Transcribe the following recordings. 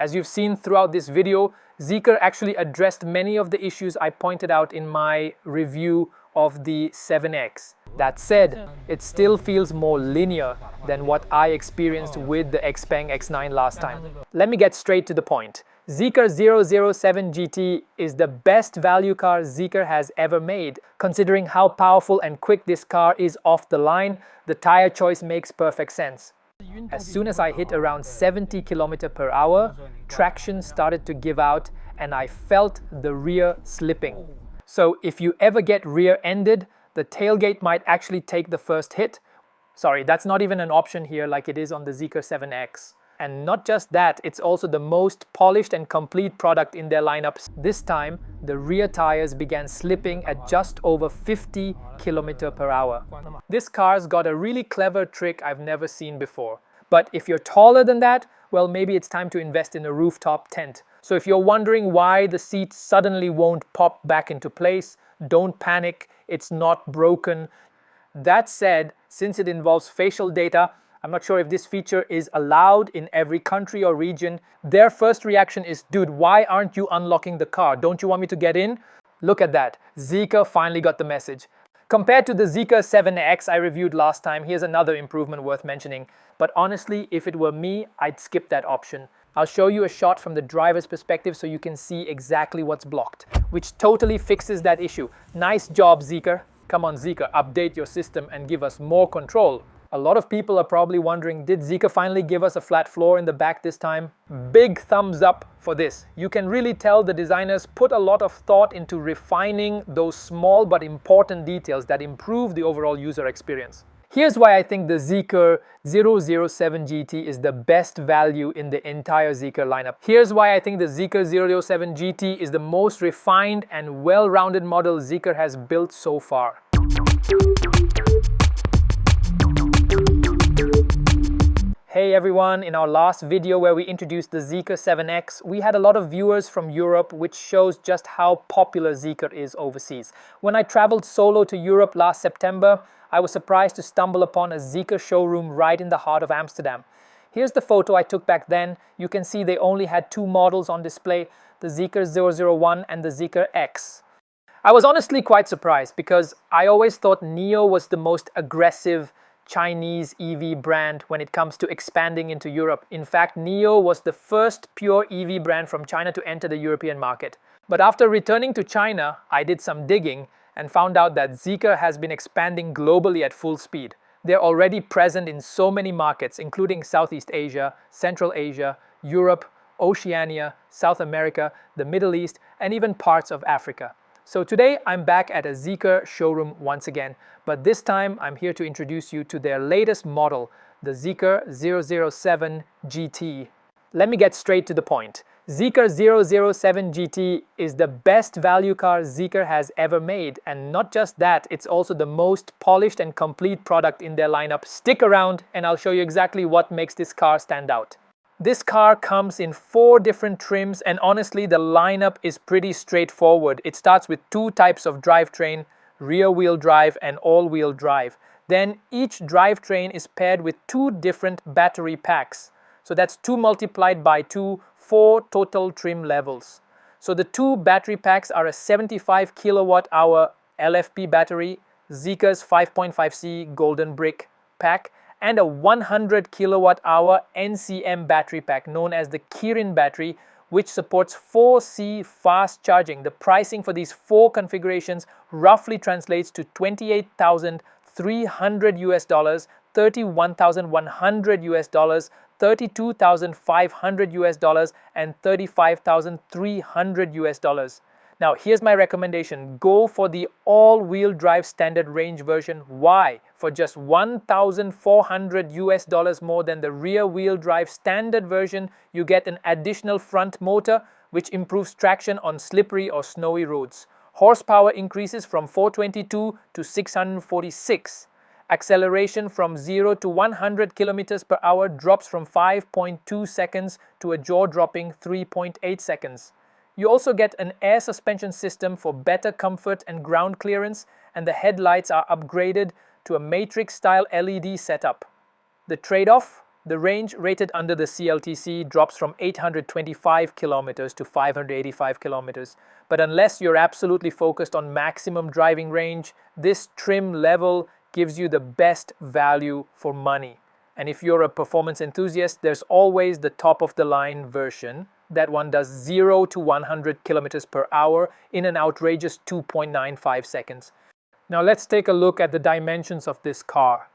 As you've seen throughout this video, Zeekr actually addressed many of the issues I pointed out in my review of the 7X. That said, it still feels more linear than what I experienced with the Xpeng X9 last time. Let me get straight to the point. Zeekr 7GT is the best value car Zeekr has ever made. Considering how powerful and quick this car is off the line, the tire choice makes perfect sense. As soon as I hit around 70 km/h, traction started to give out and I felt the rear slipping. So if you ever get rear-ended, the tailgate might actually take the first hit. Sorry, that's not even an option here like it is on the Zeekr 7X. And not just that, it's also the most polished and complete product in their lineup. This time, the rear tires began slipping at just over 50 km/h. This car's got a really clever trick I've never seen before. But if you're taller than that, well, maybe it's time to invest in a rooftop tent. So if you're wondering why the seat suddenly won't pop back into place, don't panic, it's not broken. That said, since it involves facial data, I'm not sure if this feature is allowed in every country or region. Their first reaction is, dude, why aren't you unlocking the car? Don't you want me to get in? Look at that. Zeekr finally got the message. Compared to the Zeekr 7X I reviewed last time, here's another improvement worth mentioning. But honestly, if it were me, I'd skip that option. I'll show you a shot from the driver's perspective so you can see exactly what's blocked, which totally fixes that issue. Nice job, Zeekr. Come on, Zeekr, update your system and give us more control. A lot of people are probably wondering, did Zeekr finally give us a flat floor in the back this time? Big thumbs up for this. You can really tell the designers put a lot of thought into refining those small but important details that improve the overall user experience. Here's why I think the Zeekr 7GT is the best value in the entire Zeekr lineup. Here's why I think the Zeekr 7GT is the most refined and well-rounded model Zeekr has built so far. Hey everyone, in our last video where we introduced the Zeekr 7X, we had a lot of viewers from Europe, which shows just how popular Zeekr is overseas. When I traveled solo to Europe last September, I was surprised to stumble upon a Zeekr showroom right in the heart of Amsterdam. Here's the photo I took back then. You can see they only had two models on display, the Zeekr 001 and the Zeekr X. I was honestly quite surprised because I always thought NIO was the most aggressive Chinese EV brand when it comes to expanding into Europe. In fact, NIO was the first pure EV brand from China to enter the European market. But after returning to China, I did some digging and found out that Zeekr has been expanding globally at full speed. They're already present in so many markets, including Southeast Asia, Central Asia, Europe, Oceania, South America, the Middle East, and even parts of Africa. So today I'm back at a Zeekr showroom once again, but this time I'm here to introduce you to their latest model, the Zeekr 7GT. Let me get straight to the point. Zeekr 7GT is the best value car Zeekr has ever made, and not just that, it's also the most polished and complete product in their lineup. Stick around and I'll show you exactly what makes this car stand out. This car comes in 4 different trims, and honestly the lineup is pretty straightforward. It starts with 2 types of drivetrain, rear-wheel drive and all-wheel drive. Then each drivetrain is paired with 2 different battery packs. So that's 2 multiplied by 2, 4 total trim levels. So the 2 battery packs are a 75 kWh LFP battery, Zeekr's 5.5C Golden Brick pack, and a 100 kWh NCM battery pack known as the Kirin battery, which supports 4C fast charging. The pricing for these 4 configurations roughly translates to $28,300 US, $31,100 US, $32,500 US, and $35,300 US. Now here's my recommendation, go for the all-wheel drive standard range version. Why? For just $1,400 US more than the rear-wheel drive standard version, you get an additional front motor which improves traction on slippery or snowy roads. Horsepower increases from 422 to 646. Acceleration from 0 to 100 km/h drops from 5.2 seconds to a jaw-dropping 3.8 seconds. You also get an air suspension system for better comfort and ground clearance, and the headlights are upgraded to a matrix-style LED setup. The trade-off? The range rated under the CLTC drops from 825 kilometers to 585 kilometers. But unless you're absolutely focused on maximum driving range, this trim level gives you the best value for money. And if you're a performance enthusiast, there's always the top-of-the-line version. That one does 0 to 100 kilometers per hour in an outrageous 2.95 seconds. Now let's take a look at the dimensions of this car.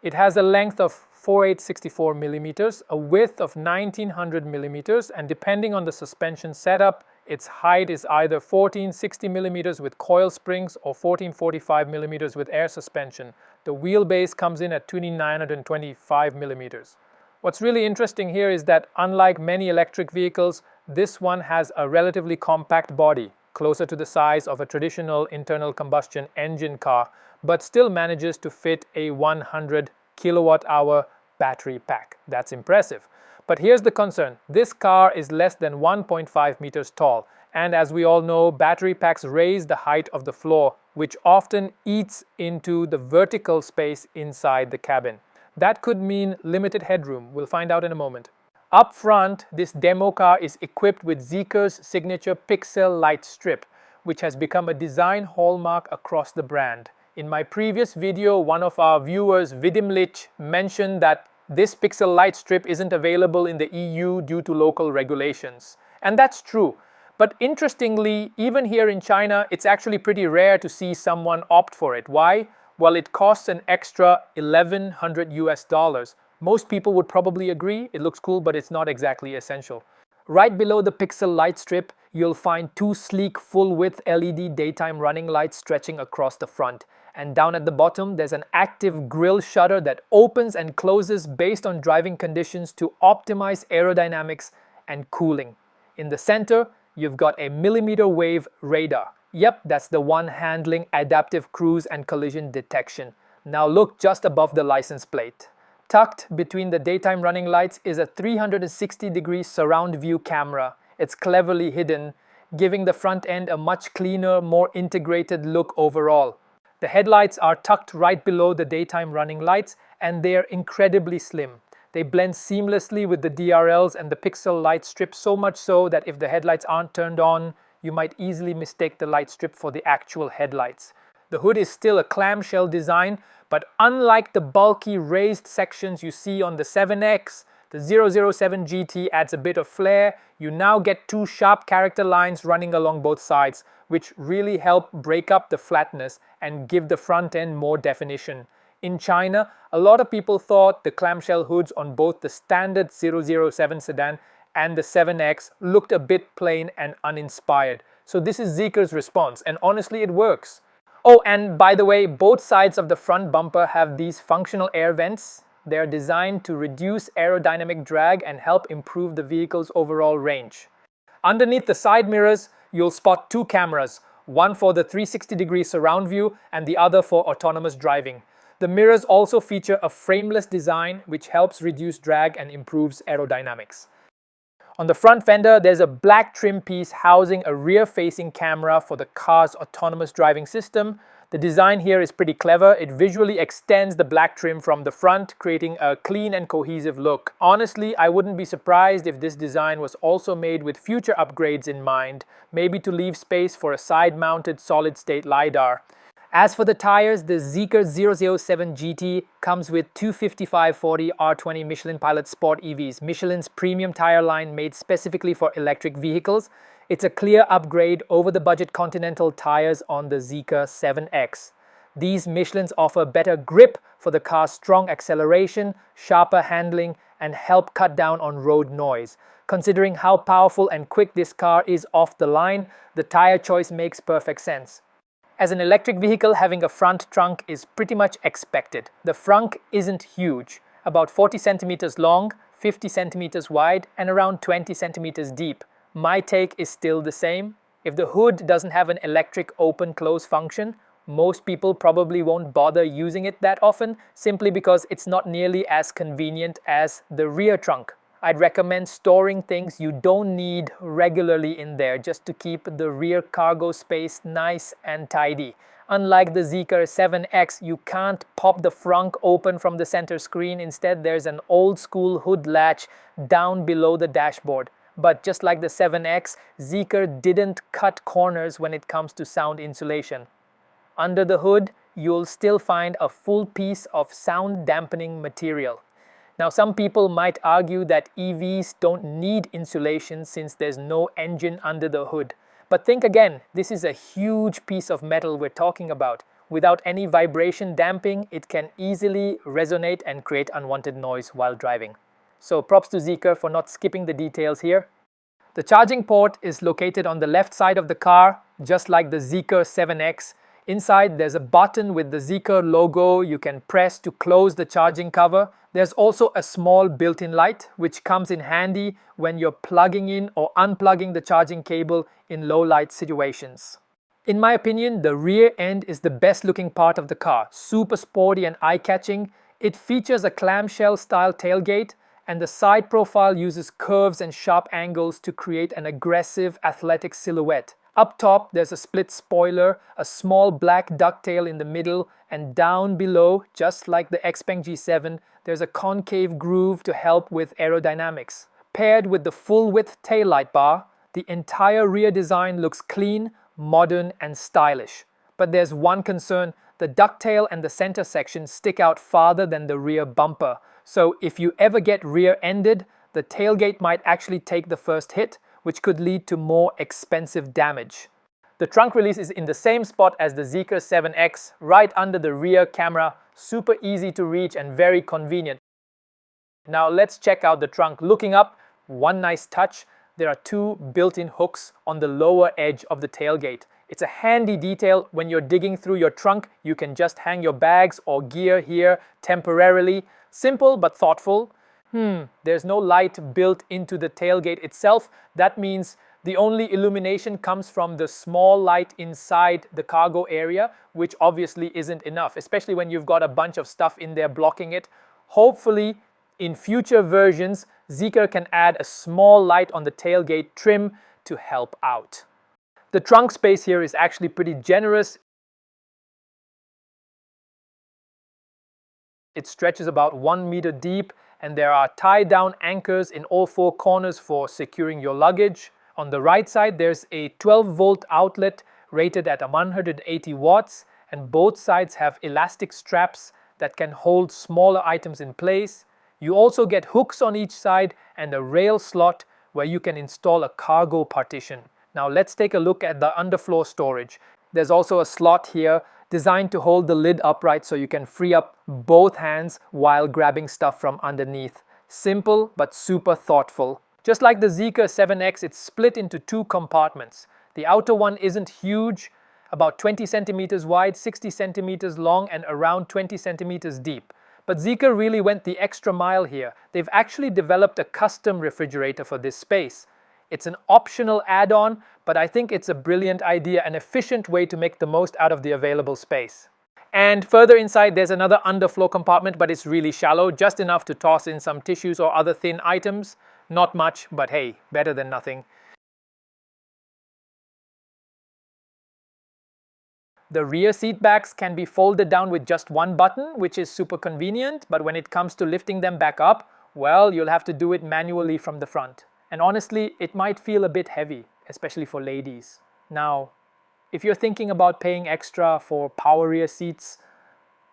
It has a length of 4864 millimeters, a width of 1900 millimeters, and depending on the suspension setup, its height is either 1460 millimeters with coil springs or 1445 millimeters with air suspension. The wheelbase comes in at 2925 millimeters. What's really interesting here is that unlike many electric vehicles, this one has a relatively compact body, closer to the size of a traditional internal combustion engine car, but still manages to fit a 100 kilowatt-hour battery pack. That's impressive. But here's the concern. This car is less than 1.5 meters tall, and as we all know, battery packs raise the height of the floor, which often eats into the vertical space inside the cabin. That could mean limited headroom. We'll find out in a moment. Up front, this demo car is equipped with Zeekr's signature pixel light strip, which has become a design hallmark across the brand. In my previous video, one of our viewers, Vidimlich, mentioned that this pixel light strip isn't available in the EU due to local regulations. And that's true. But interestingly, even here in China, it's actually pretty rare to see someone opt for it. Why? Well, it costs an extra $1,100 US. Most people would probably agree. It looks cool, but it's not exactly essential. Right below the pixel light strip, you'll find two sleek full-width LED daytime running lights stretching across the front. And down at the bottom, there's an active grille shutter that opens and closes based on driving conditions to optimize aerodynamics and cooling. In the center, you've got a millimeter wave radar. Yep, that's the one handling adaptive cruise and collision detection. Now look just above the license plate. Tucked between the daytime running lights is a 360-degree surround view camera. It's cleverly hidden, giving the front end a much cleaner, more integrated look overall. The headlights are tucked right below the daytime running lights, and they're incredibly slim. They blend seamlessly with the DRLs and the pixel light strip, so much so that if the headlights aren't turned on, you might easily mistake the light strip for the actual headlights. The hood is still a clamshell design, but unlike the bulky raised sections you see on the 7X, the 007 GT adds a bit of flair. You now get two sharp character lines running along both sides, which really help break up the flatness and give the front end more definition. In China, a lot of people thought the clamshell hoods on both the standard 007 sedan and the 7X looked a bit plain and uninspired. So this is Zeekr's response, and honestly it works. Oh, and by the way, both sides of the front bumper have these functional air vents. They're designed to reduce aerodynamic drag and help improve the vehicle's overall range. Underneath the side mirrors, you'll spot two cameras, one for the 360-degree surround view and the other for autonomous driving. The mirrors also feature a frameless design which helps reduce drag and improves aerodynamics. On the front fender, there's a black trim piece housing a rear-facing camera for the car's autonomous driving system. The design here is pretty clever. It visually extends the black trim from the front, creating a clean and cohesive look. Honestly, I wouldn't be surprised if this design was also made with future upgrades in mind, maybe to leave space for a side-mounted solid-state LiDAR. As for the tires, the Zeekr 007 GT comes with 255/40 R20 Michelin Pilot Sport EVs, Michelin's premium tire line made specifically for electric vehicles. It's a clear upgrade over the budget Continental tires on the Zeekr 7X. These Michelins offer better grip for the car's strong acceleration, sharper handling, and help cut down on road noise. Considering how powerful and quick this car is off the line, the tire choice makes perfect sense. As an electric vehicle, having a front trunk is pretty much expected. The Frunk isn't huge, about 40 centimeters long, 50 centimeters wide, and around 20 centimeters deep. My take is still the same. If the hood doesn't have an electric open-close function, most people probably won't bother using it that often, simply because it's not nearly as convenient as the rear trunk. I'd recommend storing things you don't need regularly in there just to keep the rear cargo space nice and tidy. Unlike the Zeekr 7X, you can't pop the frunk open from the center screen. Instead, there's an old school hood latch down below the dashboard. But just like the 7X, Zeekr didn't cut corners when it comes to sound insulation. Under the hood, you'll still find a full piece of sound dampening material. Now, some people might argue that EVs don't need insulation since there's no engine under the hood. But think again, this is a huge piece of metal we're talking about. Without any vibration damping, it can easily resonate and create unwanted noise while driving. So props to Zeekr for not skipping the details here. The charging port is located on the left side of the car, just like the Zeekr 7X. Inside, there's a button with the Zeekr logo you can press to close the charging cover. There's also a small built-in light, which comes in handy when you're plugging in or unplugging the charging cable in low light situations. In my opinion, the rear end is the best looking part of the car. Super sporty and eye-catching. It features a clamshell style tailgate, and the side profile uses curves and sharp angles to create an aggressive athletic silhouette. Up top, there's a split spoiler, a small black ducktail in the middle, and down below, just like the Xpeng G7, there's a concave groove to help with aerodynamics. Paired with the full-width taillight bar, the entire rear design looks clean, modern, and stylish. But there's one concern: the ducktail and the center section stick out farther than the rear bumper. So if you ever get rear-ended, the tailgate might actually take the first hit, which could lead to more expensive damage. The trunk release is in the same spot as the Zeekr 7X, right under the rear camera. Super easy to reach and very convenient. Now let's check out the trunk. Looking up, one nice touch, there are two built-in hooks on the lower edge of the tailgate. It's a handy detail. When you're digging through your trunk, you can just hang your bags or gear here temporarily. Simple but thoughtful. There's no light built into the tailgate itself. That means the only illumination comes from the small light inside the cargo area, which obviously isn't enough, especially when you've got a bunch of stuff in there blocking it. Hopefully, in future versions, Zeekr can add a small light on the tailgate trim to help out. The trunk space here is actually pretty generous. It stretches about 1 meter deep, and there are tie-down anchors in all four corners for securing your luggage. On the right side, there's a 12-volt outlet rated at 180 watts, and both sides have elastic straps that can hold smaller items in place. You also get hooks on each side and a rail slot where you can install a cargo partition. Now let's take a look at the underfloor storage. There's also a slot here designed to hold the lid upright so you can free up both hands while grabbing stuff from underneath. Simple but super thoughtful. Just like the Zeekr 7X, it's split into two compartments. The outer one isn't huge, about 20 centimeters wide, 60 centimeters long, and around 20 centimeters deep. But Zeekr really went the extra mile here. They've actually developed a custom refrigerator for this space. It's an optional add-on, but I think it's a brilliant idea, an efficient way to make the most out of the available space. And further inside, there's another underfloor compartment, but it's really shallow, just enough to toss in some tissues or other thin items. Not much, but hey, better than nothing. The rear seat backs can be folded down with just one button, which is super convenient, but when it comes to lifting them back up, well, you'll have to do it manually from the front. And honestly, it might feel a bit heavy, especially for ladies. Now, if you're thinking about paying extra for power rear seats,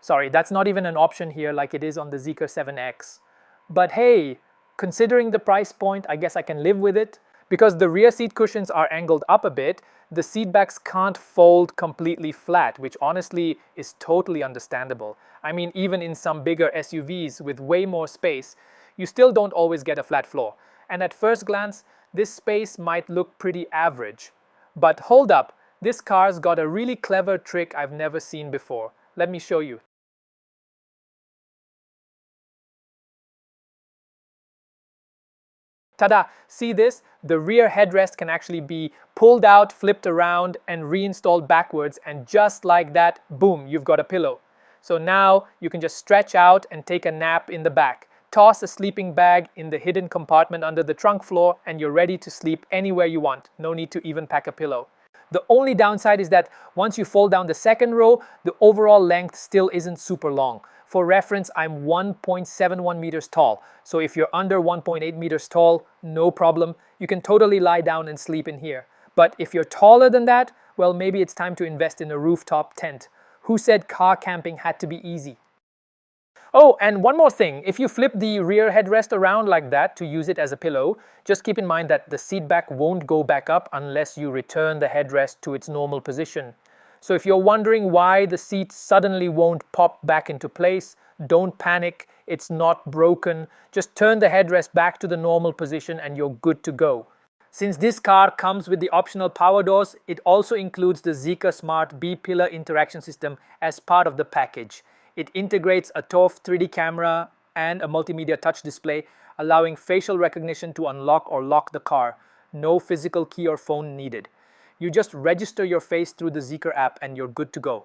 sorry, that's not even an option here like it is on the Zeekr 7X. But hey, considering the price point, I guess I can live with it. Because the rear seat cushions are angled up a bit, the seat backs can't fold completely flat, which honestly is totally understandable. I mean, even in some bigger SUVs with way more space, you still don't always get a flat floor. And at first glance, this space might look pretty average. But hold up, this car's got a really clever trick I've never seen before. Let me show you. Ta-da! See this? The rear headrest can actually be pulled out, flipped around, and reinstalled backwards, and just like that, boom, you've got a pillow. So now you can just stretch out and take a nap in the back. Toss a sleeping bag in the hidden compartment under the trunk floor, and you're ready to sleep anywhere you want. No need to even pack a pillow. The only downside is that once you fold down the second row, the overall length still isn't super long. For reference, I'm 1.71 meters tall, so if you're under 1.8 meters tall, no problem. You can totally lie down and sleep in here. But if you're taller than that, well, maybe it's time to invest in a rooftop tent. Who said car camping had to be easy? Oh, and one more thing, if you flip the rear headrest around like that to use it as a pillow, just keep in mind that the seat back won't go back up unless you return the headrest to its normal position. So if you're wondering why the seat suddenly won't pop back into place, don't panic, it's not broken. Just turn the headrest back to the normal position and you're good to go. Since this car comes with the optional power doors, it also includes the Zeekr Smart B-Pillar interaction system as part of the package. It integrates a TOF 3D camera and a multimedia touch display, allowing facial recognition to unlock or lock the car. No physical key or phone needed. You just register your face through the Zeekr app and you're good to go.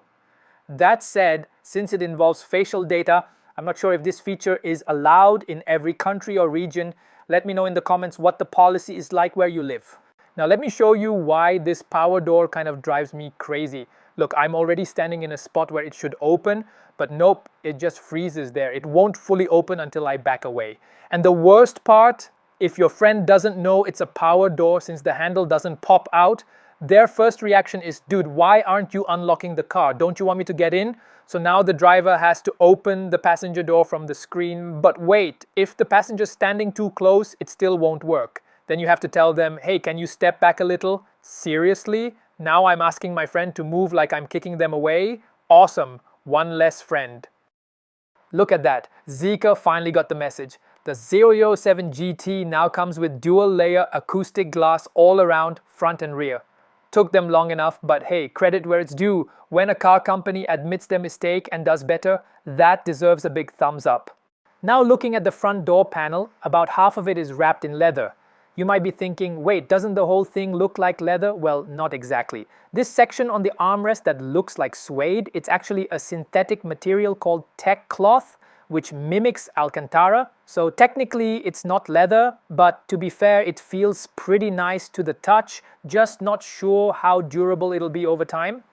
That said, since it involves facial data, I'm not sure if this feature is allowed in every country or region. Let me know in the comments what the policy is like where you live. Now let me show you why this power door kind of drives me crazy. Look, I'm already standing in a spot where it should open, but nope, it just freezes there. It won't fully open until I back away. And the worst part, if your friend doesn't know it's a power door since the handle doesn't pop out, their first reaction is, dude, why aren't you unlocking the car? Don't you want me to get in? So now the driver has to open the passenger door from the screen. But wait, if the passenger's standing too close, it still won't work. Then you have to tell them, hey, can you step back a little? Seriously? Now I'm asking my friend to move like I'm kicking them away? Awesome, one less friend. Look at that, Zeekr finally got the message. The Zeekr 7GT now comes with dual layer acoustic glass all around, front and rear. Took them long enough, but hey, credit where it's due. When a car company admits their mistake and does better, that deserves a big thumbs up. Now looking at the front door panel, about half of it is wrapped in leather. You might be thinking, wait, doesn't the whole thing look like leather? Well, not exactly. This section on the armrest that looks like suede, it's actually a synthetic material called tech cloth, which mimics Alcantara. So technically it's not leather, but to be fair, it feels pretty nice to the touch, just not sure how durable it'll be over time.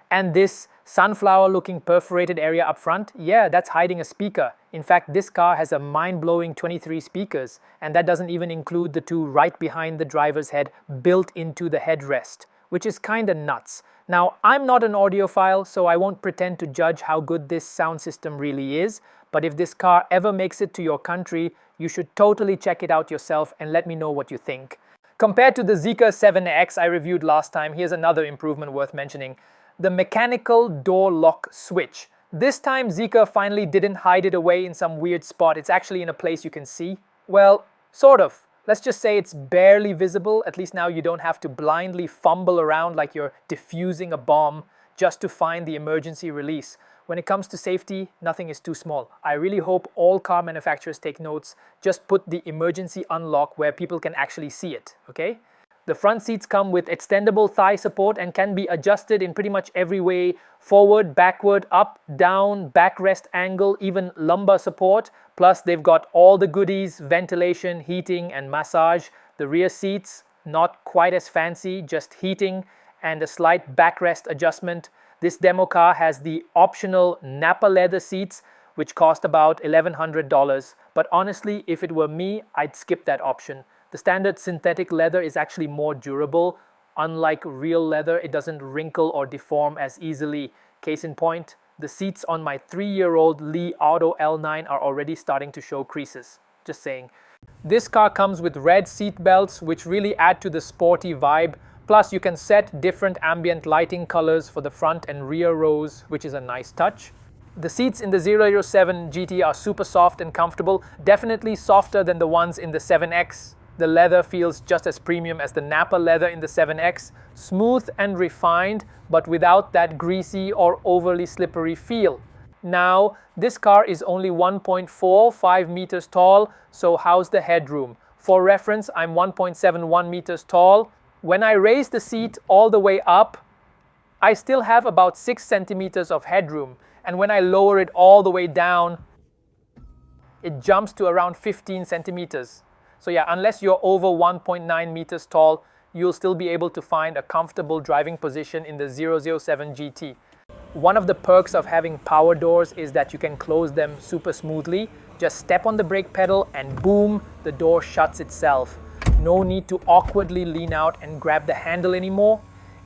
And this sunflower looking perforated area up front, yeah, that's hiding a speaker. In fact, this car has a mind-blowing 23 speakers, and that doesn't even include the two right behind the driver's head built into the headrest, which is kinda nuts. Now, I'm not an audiophile, so I won't pretend to judge how good this sound system really is, but if this car ever makes it to your country, you should totally check it out yourself and let me know what you think. Compared to the Zeekr 7X I reviewed last time, here's another improvement worth mentioning. The mechanical door lock switch. This time Zeekr finally didn't hide it away in some weird spot. It's actually in a place you can see. Well, sort of. Let's just say it's barely visible. At least now you don't have to blindly fumble around like you're defusing a bomb just to find the emergency release. When it comes to safety, nothing is too small. I really hope all car manufacturers take notes. Just put the emergency unlock where people can actually see it, okay? The front seats come with extendable thigh support and can be adjusted in pretty much every way. Forward, backward, up, down, backrest angle, even lumbar support. Plus they've got all the goodies, ventilation, heating and massage. The rear seats, not quite as fancy, just heating and a slight backrest adjustment. This demo car has the optional Nappa leather seats, which cost about $1,100. But honestly, if it were me, I'd skip that option. The standard synthetic leather is actually more durable. Unlike real leather, it doesn't wrinkle or deform as easily. Case in point, the seats on my 3-year-old Lee Auto L9 are already starting to show creases. Just saying. This car comes with red seat belts, which really add to the sporty vibe. Plus, you can set different ambient lighting colors for the front and rear rows, which is a nice touch. The seats in the Zeekr 7GT are super soft and comfortable, definitely softer than the ones in the 7X. The leather feels just as premium as the Nappa leather in the 7X, smooth and refined, but without that greasy or overly slippery feel. Now, this car is only 1.45 meters tall, so how's the headroom? For reference, I'm 1.71 meters tall. When I raise the seat all the way up, I still have about 6 centimeters of headroom, and when I lower it all the way down, it jumps to around 15 centimeters. So yeah, unless you're over 1.9 meters tall, you'll still be able to find a comfortable driving position in the 007GT. One of the perks of having power doors is that you can close them super smoothly. Just step on the brake pedal and boom, the door shuts itself. No need to awkwardly lean out and grab the handle anymore.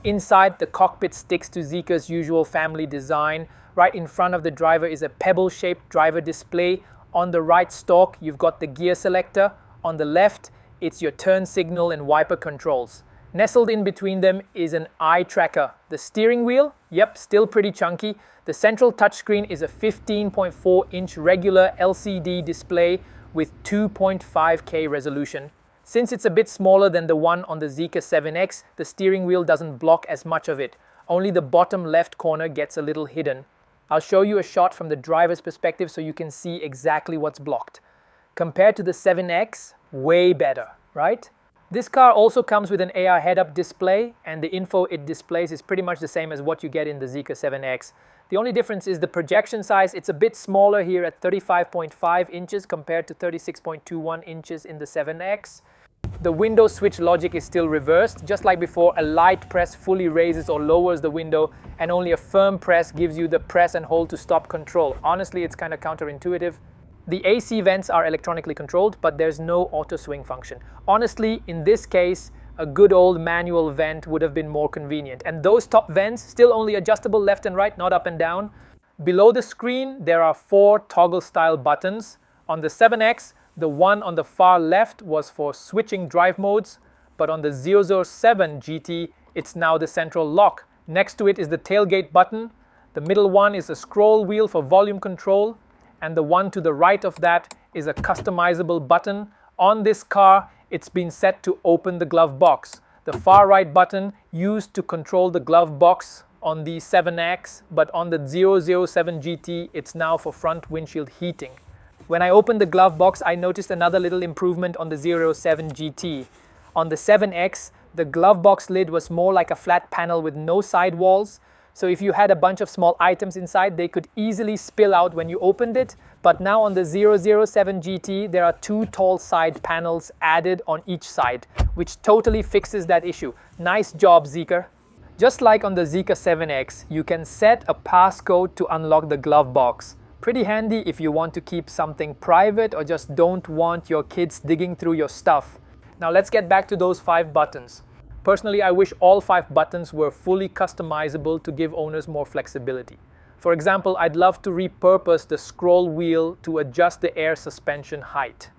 Inside, the cockpit sticks to Zeekr's usual family design. Right in front of the driver is a pebble-shaped driver display. On the right stalk, you've got the gear selector. On the left, it's your turn signal and wiper controls. Nestled in between them is an eye tracker. The steering wheel, yep, still pretty chunky. The central touchscreen is a 15.4-inch regular LCD display with 2.5K resolution. Since it's a bit smaller than the one on the Zeekr 7X, the steering wheel doesn't block as much of it. Only the bottom left corner gets a little hidden. I'll show you a shot from the driver's perspective so you can see exactly what's blocked. Compared to the 7X, way better, right? This car also comes with an AR head-up display, and the info it displays is pretty much the same as what you get in the Zeekr 7X. The only difference is the projection size. It's a bit smaller here at 35.5 inches compared to 36.21 inches in the 7X. The window switch logic is still reversed. Just like before, a light press fully raises or lowers the window, and only a firm press gives you the press and hold to stop control. Honestly, it's kind of counterintuitive. The AC vents are electronically controlled, but there's no auto swing function. Honestly, in this case, a good old manual vent would have been more convenient. And those top vents, still only adjustable left and right, not up and down. Below the screen, there are 4 toggle-style buttons. On the 7X, the one on the far left was for switching drive modes, but on the 007GT, it's now the central lock. Next to it is the tailgate button. The middle one is a scroll wheel for volume control, and the one to the right of that is a customizable button. On this car, it's been set to open the glove box. The far right button used to control the glove box on the 7X, but on the 007GT, it's now for front windshield heating. When I opened the glove box, I noticed another little improvement on the 07GT. On the 7X, the glove box lid was more like a flat panel with no sidewalls. So if you had a bunch of small items inside, they could easily spill out when you opened it. But now on the 007GT, there are 2 tall side panels added on each side, which totally fixes that issue. Nice job, Zeekr. Just like on the Zeekr 7X, you can set a passcode to unlock the glove box. Pretty handy if you want to keep something private or just don't want your kids digging through your stuff. Now let's get back to those 5 buttons. Personally, I wish all 5 buttons were fully customizable to give owners more flexibility. For example, I'd love to repurpose the scroll wheel to adjust the air suspension height.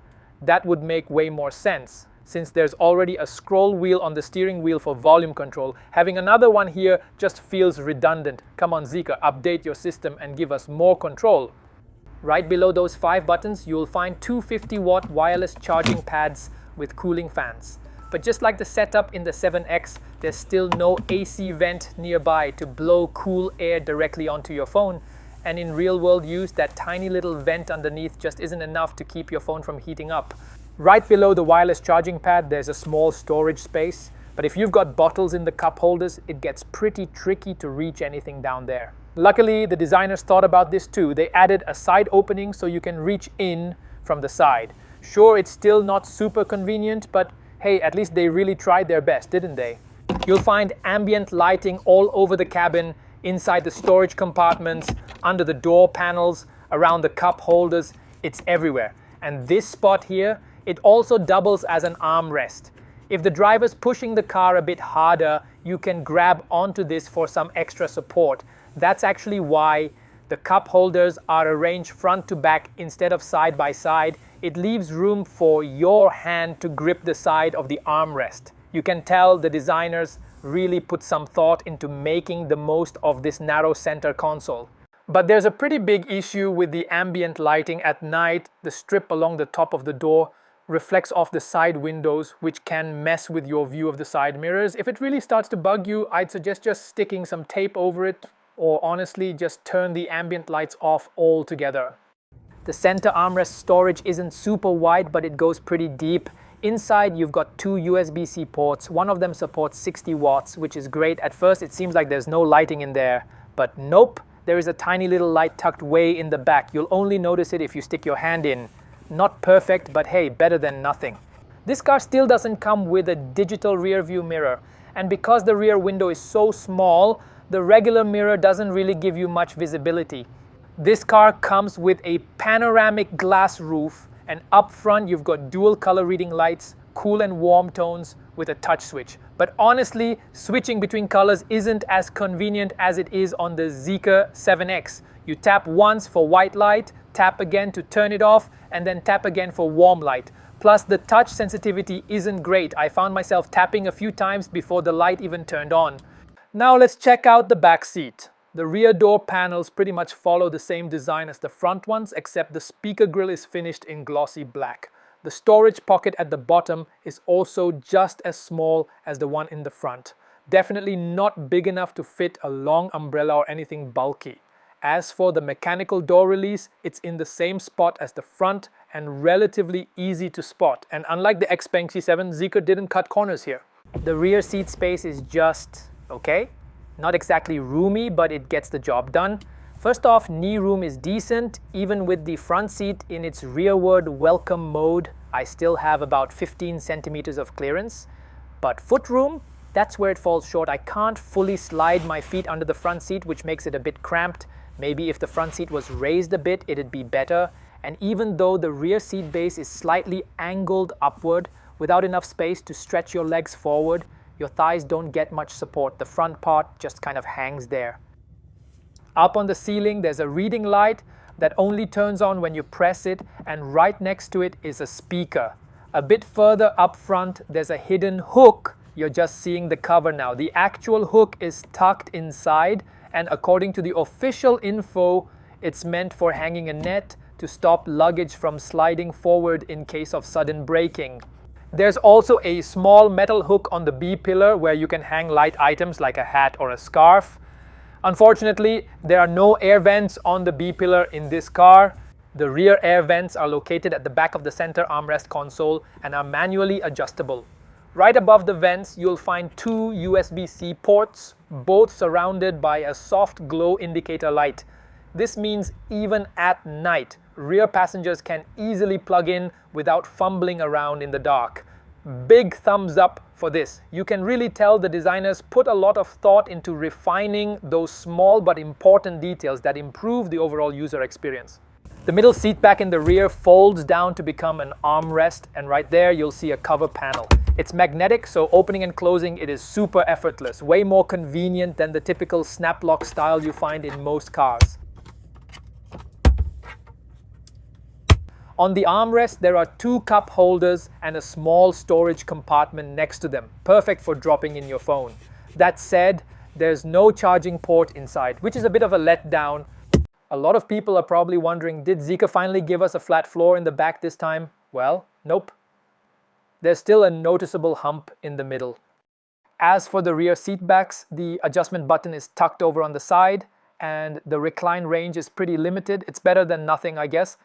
That would make way more sense. Since there's already a scroll wheel on the steering wheel for volume control, having another one here just feels redundant. Come on, Zeekr, update your system and give us more control. Right below those 5 buttons, you'll find 2 50-watt wireless charging pads with cooling fans. But just like the setup in the 7X, there's still no AC vent nearby to blow cool air directly onto your phone. And in real-world use, that tiny little vent underneath just isn't enough to keep your phone from heating up. Right below the wireless charging pad, there's a small storage space. But if you've got bottles in the cup holders, it gets pretty tricky to reach anything down there. Luckily, the designers thought about this too. They added a side opening so you can reach in from the side. Sure, it's still not super convenient, but hey, at least they really tried their best, didn't they? You'll find ambient lighting all over the cabin, inside the storage compartments, under the door panels, around the cup holders. It's everywhere. And this spot here, it also doubles as an armrest. If the driver's pushing the car a bit harder, you can grab onto this for some extra support. That's actually why the cup holders are arranged front to back instead of side by side. It leaves room for your hand to grip the side of the armrest. You can tell the designers really put some thought into making the most of this narrow center console. But there's a pretty big issue with the ambient lighting at night. The strip along the top of the door reflects off the side windows, which can mess with your view of the side mirrors. If it really starts to bug you, I'd suggest just sticking some tape over it, or honestly just turn the ambient lights off altogether. The center armrest storage isn't super wide, but it goes pretty deep. Inside, you've got 2 USB-C ports. One of them supports 60 watts, which is great. At first, it seems like there's no lighting in there, but nope. There is a tiny little light tucked way in the back. You'll only notice it if you stick your hand in. Not perfect, but hey, better than nothing. This car still doesn't come with a digital rear view mirror, and because the rear window is so small, the regular mirror doesn't really give you much visibility. This car comes with a panoramic glass roof, and up front you've got dual color reading lights, cool and warm tones with a touch switch. But honestly, switching between colors isn't as convenient as it is on the Zeekr 7X. You tap once for white light, tap again to turn it off, and then tap again for warm light. Plus, the touch sensitivity isn't great. I found myself tapping a few times before the light even turned on. Now let's check out the back seat. The rear door panels pretty much follow the same design as the front ones, except the speaker grille is finished in glossy black. The storage pocket at the bottom is also just as small as the one in the front. Definitely not big enough to fit a long umbrella or anything bulky. As for the mechanical door release, it's in the same spot as the front and relatively easy to spot. And unlike the Xpeng C7, Zeekr didn't cut corners here. The rear seat space is just okay. Not exactly roomy, but it gets the job done. First off, knee room is decent. Even with the front seat in its rearward welcome mode, I still have about 15 centimeters of clearance. But foot room, that's where it falls short. I can't fully slide my feet under the front seat, which makes it a bit cramped. Maybe if the front seat was raised a bit, it'd be better. And even though the rear seat base is slightly angled upward, without enough space to stretch your legs forward, your thighs don't get much support. The front part just kind of hangs there. Up on the ceiling, there's a reading light that only turns on when you press it, and right next to it is a speaker. A bit further up front, there's a hidden hook. You're just seeing the cover now. The actual hook is tucked inside, and according to the official info, it's meant for hanging a net to stop luggage from sliding forward in case of sudden braking. There's also a small metal hook on the B pillar where you can hang light items like a hat or a scarf. Unfortunately, there are no air vents on the B pillar in this car. The rear air vents are located at the back of the center armrest console and are manually adjustable. Right above the vents, you'll find two USB-C ports, both surrounded by a soft glow indicator light. This means even at night, rear passengers can easily plug in without fumbling around in the dark. Big thumbs up for this. You can really tell the designers put a lot of thought into refining those small but important details that improve the overall user experience. The middle seat back in the rear folds down to become an armrest, and right there you'll see a cover panel. It's magnetic, so opening and closing it is super effortless, way more convenient than the typical snap lock style you find in most cars. On the armrest, there are two cup holders and a small storage compartment next to them, perfect for dropping in your phone. That said, there's no charging port inside, which is a bit of a letdown. A lot of people are probably wondering, did Zeekr finally give us a flat floor in the back this time? Well, nope. There's still a noticeable hump in the middle. As for the rear seat backs, the adjustment button is tucked over on the side and the recline range is pretty limited. It's better than nothing, I guess.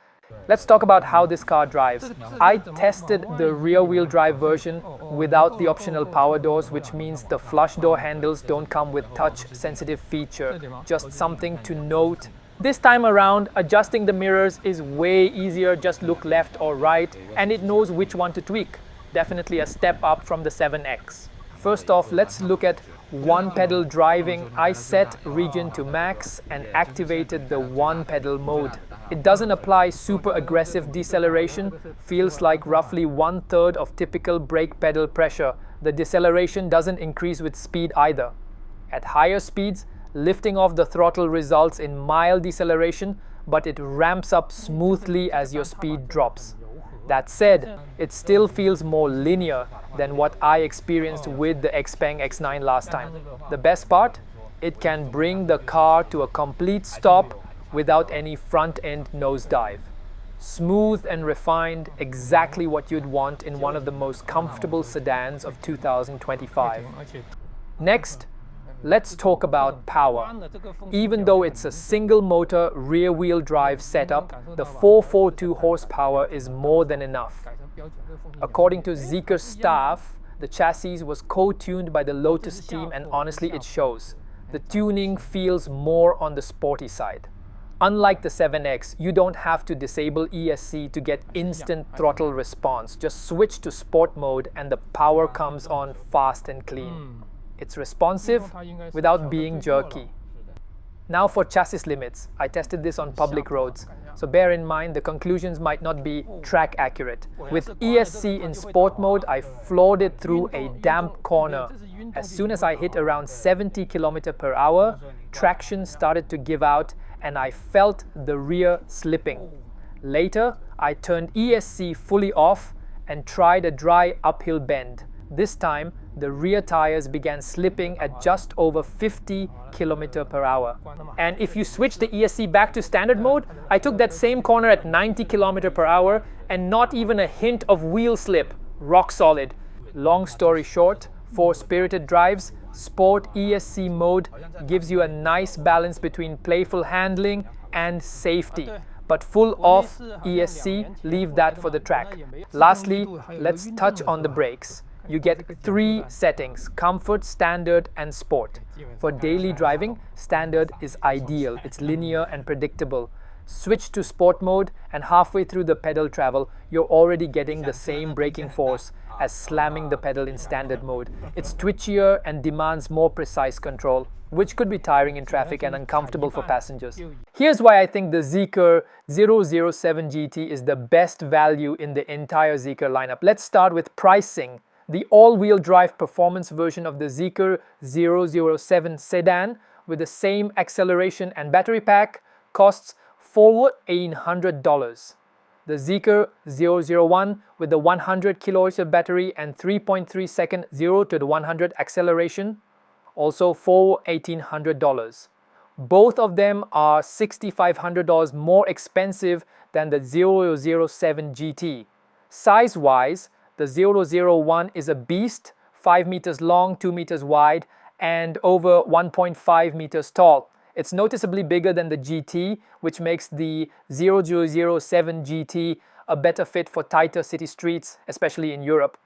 Let's talk about how this car drives. I tested the rear-wheel drive version without the optional power doors, which means the flush door handles don't come with touch-sensitive feature. Just something to note. This time around, adjusting the mirrors is way easier. Just look left or right, and it knows which one to tweak. Definitely a step up from the 7X. First off, let's look at one-pedal driving. I set region to max and activated the one-pedal mode. It doesn't apply super aggressive deceleration, feels like roughly 1/3 of typical brake pedal pressure. The deceleration doesn't increase with speed either. At higher speeds, lifting off the throttle results in mild deceleration, but it ramps up smoothly as your speed drops. That said, it still feels more linear than what I experienced with the Xpeng X9 last time. The best part? It can bring the car to a complete stop without any front-end nosedive. Smooth and refined, exactly what you'd want in one of the most comfortable sedans of 2025. Next, let's talk about power. Even though it's a single motor rear-wheel drive setup, the 442 horsepower is more than enough. According to Zeekr's staff, the chassis was co-tuned by the Lotus team, and honestly it shows. The tuning feels more on the sporty side. Unlike the 7X, you don't have to disable ESC to get instant throttle response. Just switch to sport mode and the power comes on fast and clean. It's responsive without being jerky. Now for chassis limits. I tested this on public roads, so bear in mind the conclusions might not be track accurate. With ESC in sport mode, I floored it through a damp corner. As soon as I hit around 70 km/h, traction started to give out and I felt the rear slipping. Later, I turned ESC fully off and tried a dry uphill bend. This time, the rear tires began slipping at just over 50 km/h. And if you switch the ESC back to standard mode, I took that same corner at 90 km/h and not even a hint of wheel slip. Rock solid. Long story short, for spirited drives, Sport ESC mode gives you a nice balance between playful handling and safety. But full off ESC, leave that for the track. Lastly, let's touch on the brakes. You get 3 settings: comfort, standard and sport. For daily driving, standard is ideal. It's linear and predictable. Switch to sport mode and halfway through the pedal travel, you're already getting the same braking force as slamming the pedal in standard mode. It's twitchier and demands more precise control, which could be tiring in traffic and uncomfortable for passengers. Here's why I think the Zeekr 7GT is the best value in the entire Zeekr lineup. Let's start with pricing. The all-wheel drive performance version of the Zeekr 007 sedan with the same acceleration and battery pack costs $1,400. The Zeekr 001 with the 100 kWh battery and 3.3 second 0 to the 100 acceleration, also $1,800. Both of them are $6,500 more expensive than the 007 GT. Size-wise, the 001 is a beast, 5 meters long, 2 meters wide, and over 1.5 meters tall. It's noticeably bigger than the GT, which makes the 007 GT a better fit for tighter city streets, especially in Europe.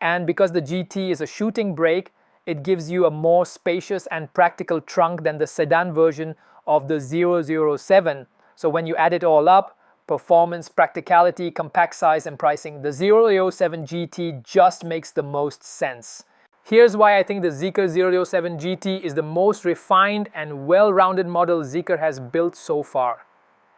And because the GT is a shooting brake, it gives you a more spacious and practical trunk than the sedan version of the 007. So when you add it all up, performance, practicality, compact size and pricing, the 007 GT just makes the most sense. Here's why I think the Zeekr 007 GT is the most refined and well-rounded model Zeekr has built so far.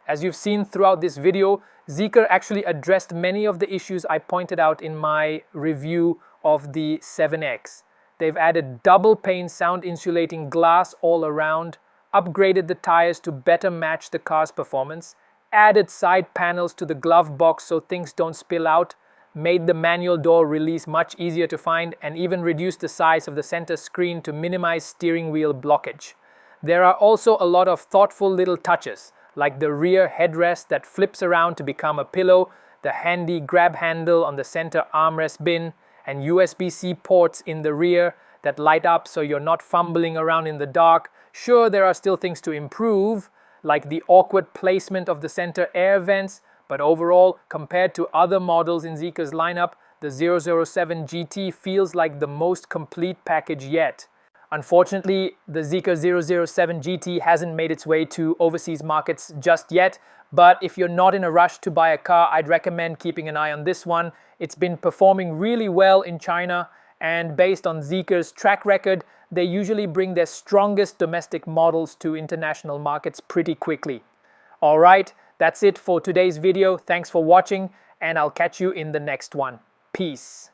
As you've seen throughout this video, Zeekr actually addressed many of the issues I pointed out in my review of the 7X. They've added double pane sound insulating glass all around, upgraded the tires to better match the car's performance, added side panels to the glove box so things don't spill out, made the manual door release much easier to find, and even reduced the size of the center screen to minimize steering wheel blockage. There are also a lot of thoughtful little touches, like the rear headrest that flips around to become a pillow, the handy grab handle on the center armrest bin, and USB-C ports in the rear that light up so you're not fumbling around in the dark. Sure, there are still things to improve, like the awkward placement of the center air vents, but overall, compared to other models in Zeekr's lineup, the 007 GT feels like the most complete package yet. Unfortunately, the Zeekr 007 GT hasn't made its way to overseas markets just yet, but if you're not in a rush to buy a car, I'd recommend keeping an eye on this one. It's been performing really well in China, and based on Zeekr's track record, they usually bring their strongest domestic models to international markets pretty quickly. Alright, that's it for today's video. Thanks for watching, and I'll catch you in the next one. Peace.